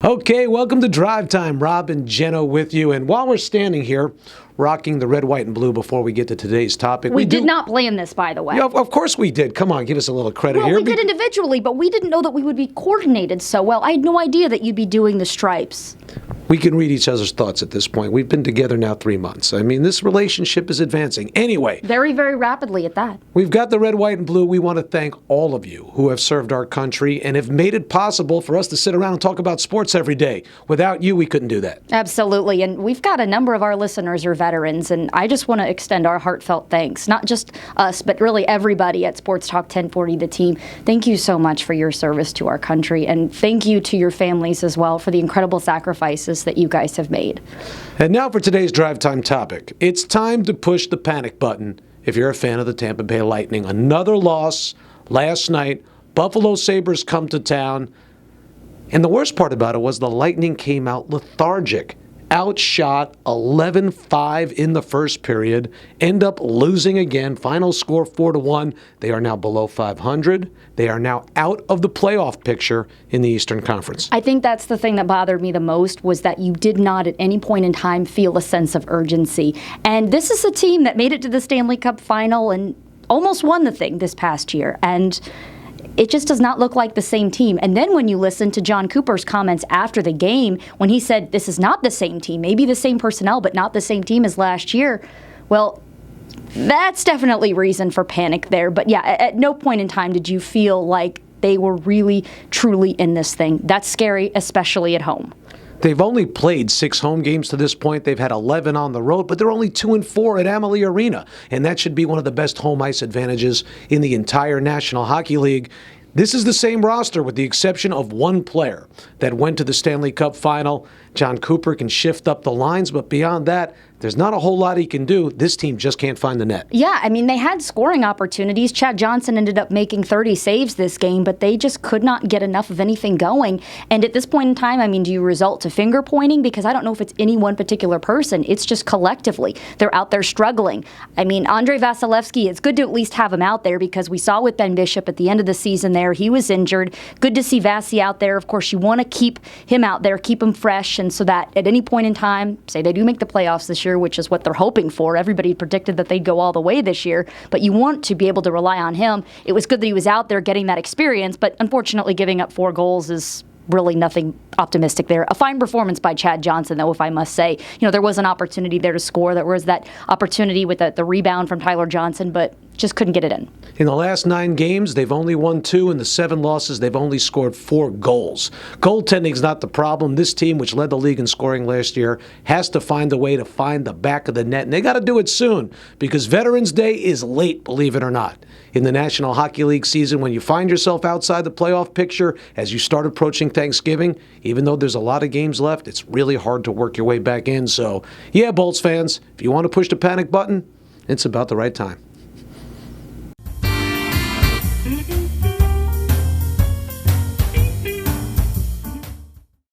Okay, welcome to Drive Time. Rob and Jenna with you. And while we're standing here rocking the red, white, and blue before we get to today's topic. We did not plan this, by the way. Yeah, of course we did. Come on, give us a little credit here. We did individually, but we didn't know that we would be coordinated so well. I had no idea that you'd be doing the stripes. We can read each other's thoughts at this point. We've been together now 3 months. I mean, this relationship is advancing. Anyway. Very, very rapidly at that. We've got the red, white, and blue. We want to thank all of you who have served our country and have made it possible for us to sit around and talk about sports every day. Without you, we couldn't do that. Absolutely. And we've got a number of our listeners are veterans, and I just want to extend our heartfelt thanks. Not just us, but really everybody at Sports Talk 1040, the team. Thank you so much for your service to our country, and thank you to your families as well for the incredible sacrifices that you guys have made. And now for today's Drive Time topic. It's time to push the panic button if you're a fan of the Tampa Bay Lightning. Another loss last night. Buffalo Sabres come to town. And the worst part about it was the Lightning came out lethargic. Outshot 11-5 in the first period. End up losing again. Final score 4-1. They are now below 500. They are now out of the playoff picture in the Eastern Conference. I think that's the thing that bothered me the most, was that you did not at any point in time feel a sense of urgency. And this is a team that made it to the Stanley Cup final and almost won the thing this past year. And it just does not look like the same team. And then when you listen to John Cooper's comments after the game, when he said this is not the same team, maybe the same personnel, but not the same team as last year, well, that's definitely reason for panic there. But yeah, at no point in time did you feel like they were really, truly in this thing. That's scary, especially at home. They've only played 6 home games to this point. They've had 11 on the road, but they're only 2-4 at Amalie Arena. And that should be one of the best home ice advantages in the entire National Hockey League. This is the same roster with the exception of one player that went to the Stanley Cup final. John Cooper can shift up the lines, but beyond that, there's not a whole lot he can do. This team just can't find the net. Yeah, I mean, they had scoring opportunities. Chad Johnson ended up making 30 saves this game, but they just could not get enough of anything going. And at this point in time, I mean, do you resort to finger pointing? Because I don't know if it's any one particular person. It's just collectively. They're out there struggling. I mean, Andrei Vasilevsky, it's good to at least have him out there because we saw with Ben Bishop at the end of the season there, he was injured. Good to see Vasi out there. Of course, you want to keep him out there, keep him fresh, and so that at any point in time, say they do make the playoffs this year, which is what they're hoping for. Everybody predicted that they'd go all the way this year, but you want to be able to rely on him. It was good that he was out there getting that experience, but unfortunately giving up 4 goals is really nothing optimistic there. A fine performance by Chad Johnson, though, if I must say. You know, there was an opportunity there to score. There was that opportunity with the rebound from Tyler Johnson, but just couldn't get it in. In the last 9 games, they've only won 2. In the 7 losses, they've only scored 4 goals. Goaltending's not the problem. This team, which led the league in scoring last year, has to find a way to find the back of the net. And they got to do it soon because Veterans Day is late, believe it or not. In the National Hockey League season, when you find yourself outside the playoff picture as you start approaching Thanksgiving, even though there's a lot of games left, it's really hard to work your way back in. So, yeah, Bolts fans, if you want to push the panic button, it's about the right time.